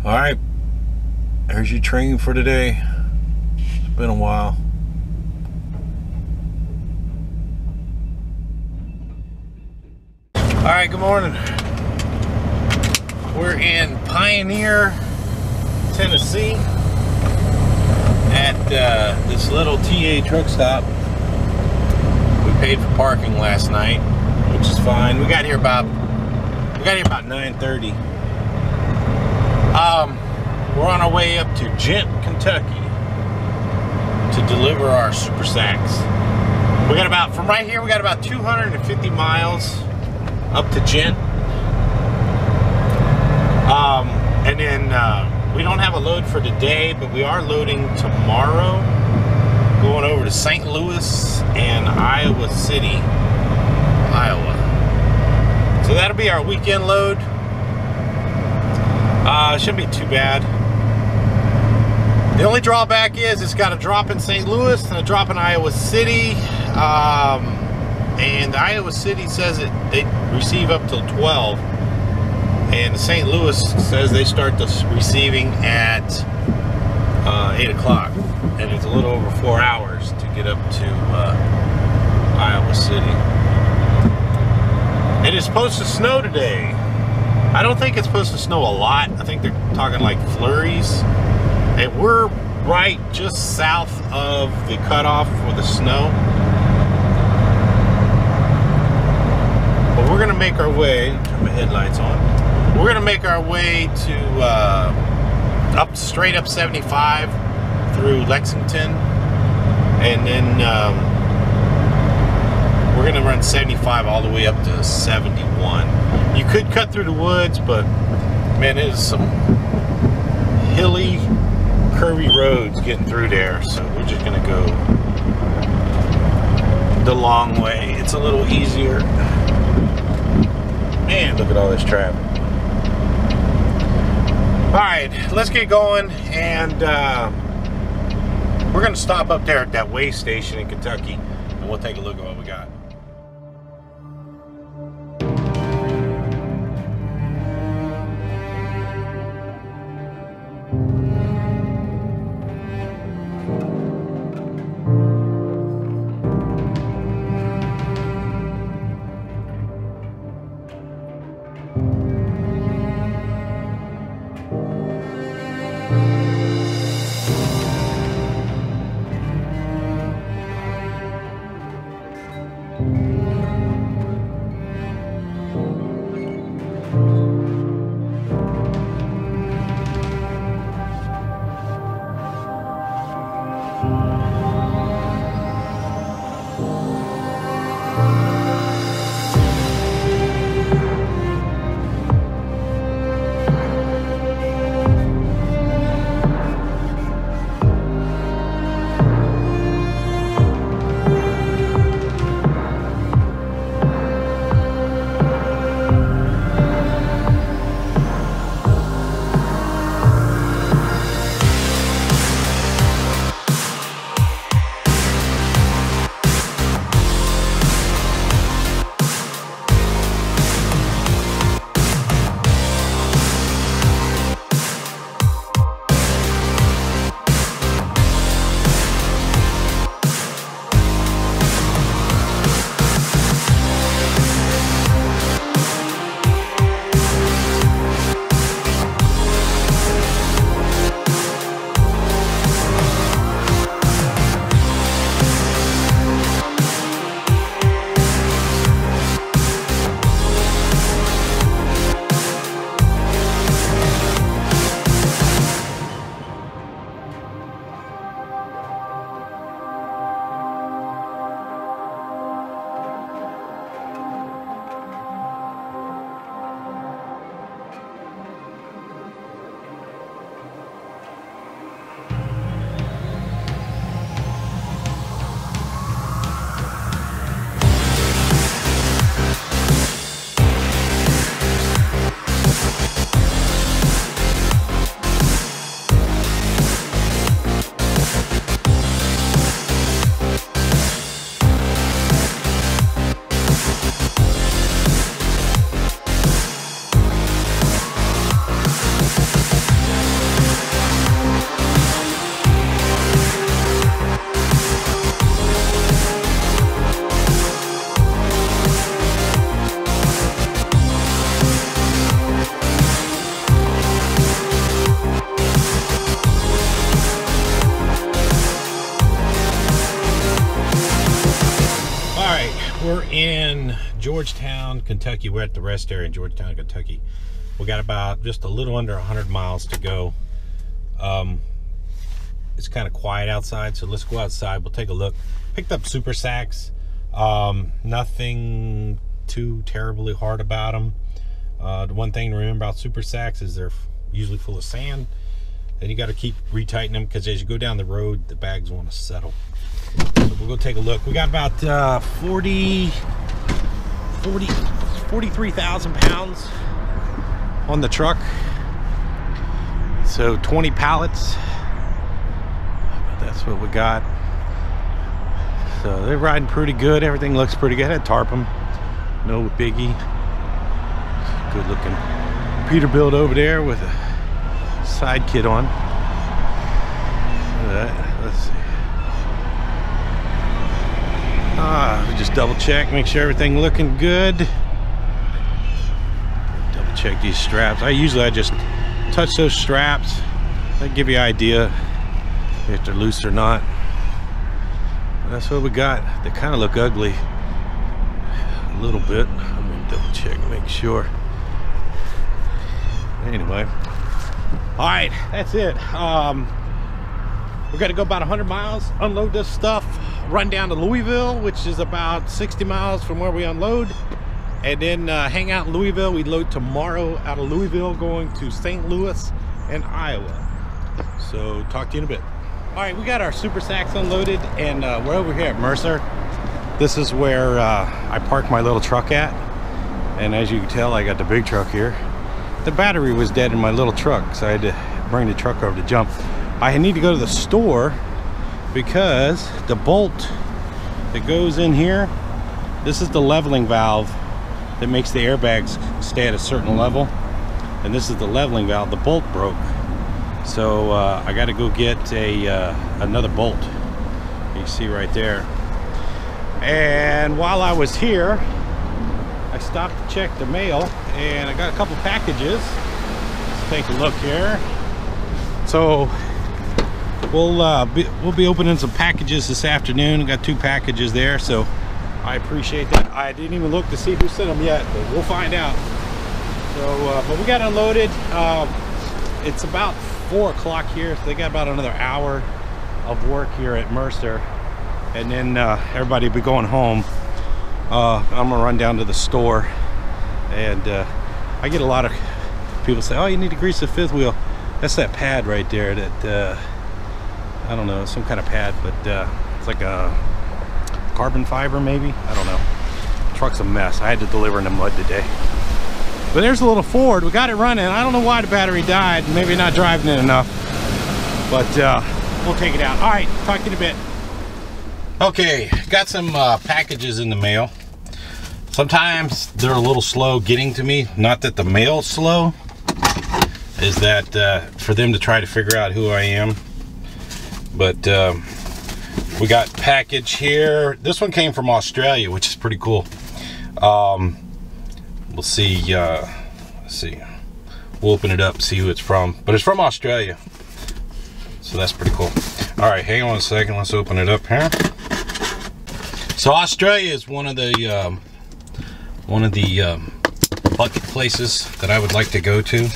All right, there's your train for today. It's been a while. All right, good morning. We're in Pioneer, Tennessee at this little TA truck stop. We paid for parking last night, which is fine. We got here about 9:30. We're on our way up to Gent, Kentucky to deliver our super sacks. We got about, from right here, we got about 250 miles up to Gent. And then we don't have a load for today, but we are loading tomorrow, going over to St. Louis and Iowa City, Iowa. So that'll be our weekend load. Shouldn't be too bad. The only drawback is it's got a drop in St. Louis and a drop in Iowa City. And Iowa City says they receive up till 12. And St. Louis says they start the receiving at 8 o'clock. And it's a little over 4 hours to get up to Iowa City. It is supposed to snow today. I don't think it's supposed to snow a lot. I think they're talking like flurries. And we're right just south of the cutoff for the snow. But we're gonna make our way, turn my headlights on. We're gonna make our way to straight up 75 through Lexington. And then we're gonna run 75 all the way up to 71. You could cut through the woods, but man, it is some hilly, curvy roads getting through there. So we're just gonna go the long way. It's a little easier. Man, look at all this traffic. All right, let's get going, and we're gonna stop up there at that way station in Kentucky, and we'll take a look at what we got. in Georgetown, Kentucky. We're at the rest area in Georgetown, Kentucky. We got about just a little under 100 miles to go. It's kind of quiet outside, so let's go outside. We'll take a look. Picked up super sacks. Nothing too terribly hard about them. The one thing to remember about super sacks is they're usually full of sand, and you got to keep retightening them, because as you go down the road, the bags want to settle. So we'll go take a look. We got about 43,000 pounds on the truck. So 20 pallets. That's what we got. So they're riding pretty good. Everything looks pretty good. I had to tarp them. No biggie. Good looking Peterbilt over there with a side kit on. Let's see. We just double check, make sure everything looking good. Double check these straps. I just touch those straps. That give you an idea if they're loose or not. That's what we got. They kind of look ugly a little bit. Let me double check, make sure. Anyway, all right, that's it. We got to go about 100 miles, unload this stuff, run down to Louisville, which is about 60 miles from where we unload, and then hang out in Louisville. We load tomorrow out of Louisville, going to St. Louis and Iowa. So talk to you in a bit. All right, we got our super sacks unloaded, and we're over here at Mercer. This is where I parked my little truck at, and as you can tell, I got the big truck here. The battery was dead in my little truck, so I had to bring the truck over to jump. I need to go to the store because the bolt that goes in here, this is the leveling valve that makes the airbags stay at a certain level, and this is the leveling valve. The bolt broke, so I got to go get another bolt. You see right there. And while I was here, I stopped to check the mail, and I got a couple packages. Let's take a look here. So we'll be opening some packages this afternoon. Got 2 packages there, so I appreciate that. I didn't even look to see who sent them yet, but we'll find out. So but we got unloaded. It's about 4 o'clock here, so they got about another hour of work here at Mercer, and then everybody will be going home. I'm gonna run down to the store, and I get a lot of people say, oh, you need to grease the 5th wheel. That's that pad right there that I don't know, some kind of pad, but it's like a carbon fiber maybe, I don't know. The truck's a mess. I had to deliver in the mud today. But there's a little Ford. We got it running. I don't know why the battery died. Maybe not driving it enough, but we'll take it out. All right, talk to you in a bit. Okay, got some packages in the mail. Sometimes they're a little slow getting to me. Not that the mail's slow, is that for them to try to figure out who I am. But we got package here. This one came from Australia, which is pretty cool. We'll see. Let's see. We'll open it up, see who it's from. But it's from Australia, so that's pretty cool. All right, hang on a second. Let's open it up here. So Australia is one of the bucket places that I would like to go to.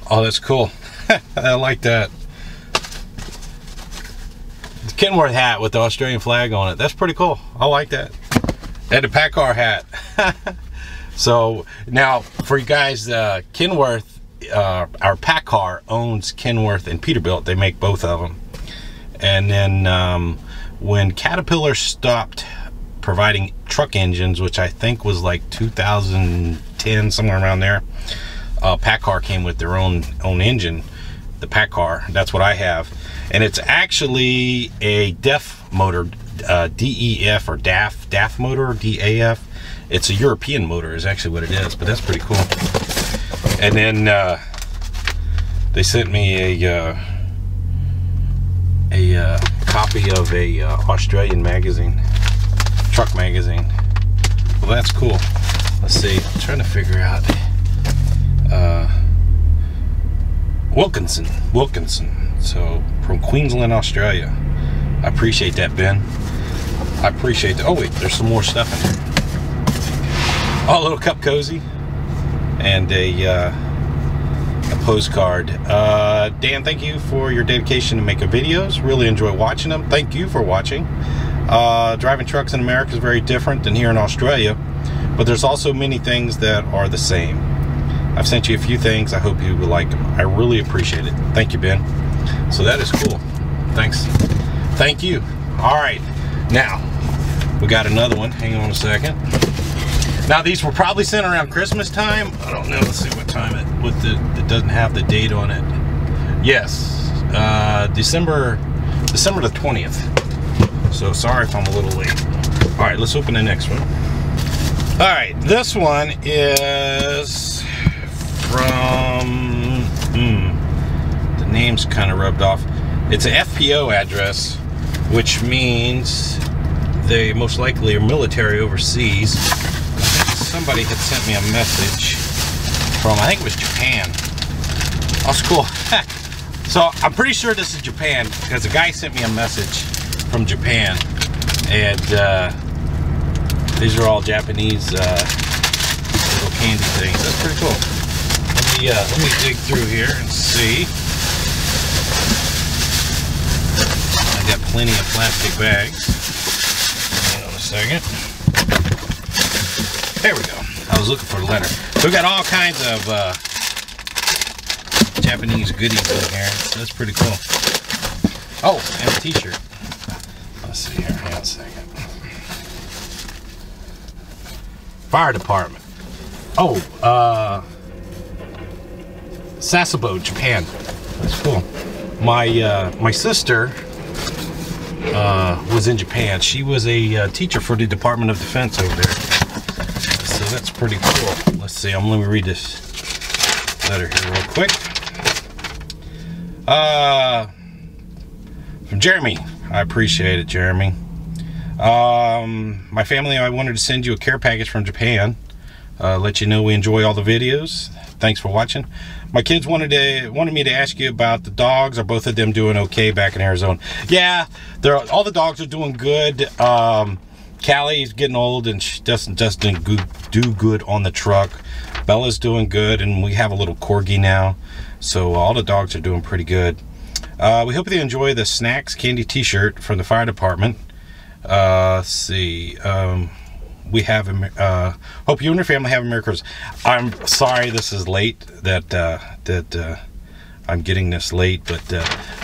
Oh, that's cool. I like that. The Kenworth hat with the Australian flag on it. That's pretty cool. I like that. And the PACCAR hat. So now for you guys, Kenworth, our PACCAR owns Kenworth and Peterbilt. They make both of them. And then when Caterpillar stopped providing truck engines, which I think was like 2010, somewhere around there, PACCAR came with their own engine, the PACCAR. That's what I have, and it's actually a DEF motor, DEF or DAF motor, DAF. It's a European motor is actually what it is, but that's pretty cool. And then they sent me a copy of a Australian magazine, truck magazine. Well, that's cool. Let's see, I'm trying to figure out Wilkinson, so from Queensland, Australia. I appreciate that, Ben. I appreciate that. Oh wait, there's some more stuff in here. Oh, a little cup cozy and a postcard. Dan, thank you for your dedication to making videos. Really enjoy watching them. Thank you for watching. Driving trucks in America is very different than here in Australia, but there's also many things that are the same. I've sent you a few things. I hope you will like them. I really appreciate it. Thank you, Ben. So that is cool. Thanks. Thank you. All right. Now, we got another one. Hang on a second. Now, these were probably sent around Christmas time. I don't know. Let's see what time it doesn't have the date on it. Yes. December the 20th. So sorry if I'm a little late. All right, let's open the next one. All right, this one is from, the name's kind of rubbed off. It's an FPO address, which means they most likely are military overseas. I think somebody had sent me a message from, I think it was Japan. Oh, it's cool. So I'm pretty sure this is Japan because a guy sent me a message from Japan, and these are all Japanese little candy things. That's pretty cool. Let me dig through here and see. I got plenty of plastic bags. Hang on a second. There we go. I was looking for a letter. So we got all kinds of Japanese goodies in here. So that's pretty cool. Oh, and a t-shirt. Let's see here. Hang on a second. Fire department. Oh, Sasebo, Japan. That's cool. My sister was in Japan. She was a teacher for the Department of Defense over there. So that's pretty cool. Let's see. Let me read this letter here real quick. From Jeremy. I appreciate it, Jeremy. My family, I wanted to send you a care package from Japan. Let you know we enjoy all the videos. Thanks for watching. My kids wanted me to ask you about the dogs. Are both of them doing okay back in Arizona? Yeah, all the dogs are doing good. Callie's getting old and she doesn't do good on the truck. Bella's doing good, and we have a little corgi now. So all the dogs are doing pretty good. We hope you enjoy the snacks candy t-shirt from the fire department. Let's see. We have hope you and your family have a Merry Christmas. I'm sorry this is late that I'm getting this late, but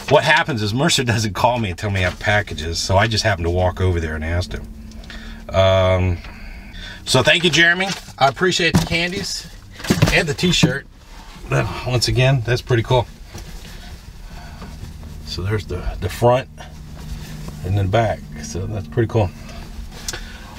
what happens is Mercer doesn't call me and tell me I have packages, so I just happened to walk over there and asked him. So thank you, Jeremy. I appreciate the candies and the t-shirt. Once again, that's pretty cool. So there's the front and then back. So that's pretty cool.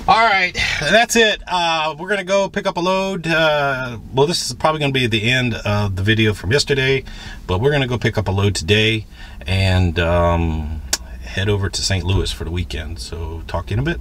All right, that's it. We're gonna go pick up a load. Well, this is probably gonna be the end of the video from yesterday, but we're gonna go pick up a load today and head over to St. Louis for the weekend. So talk to you in a bit.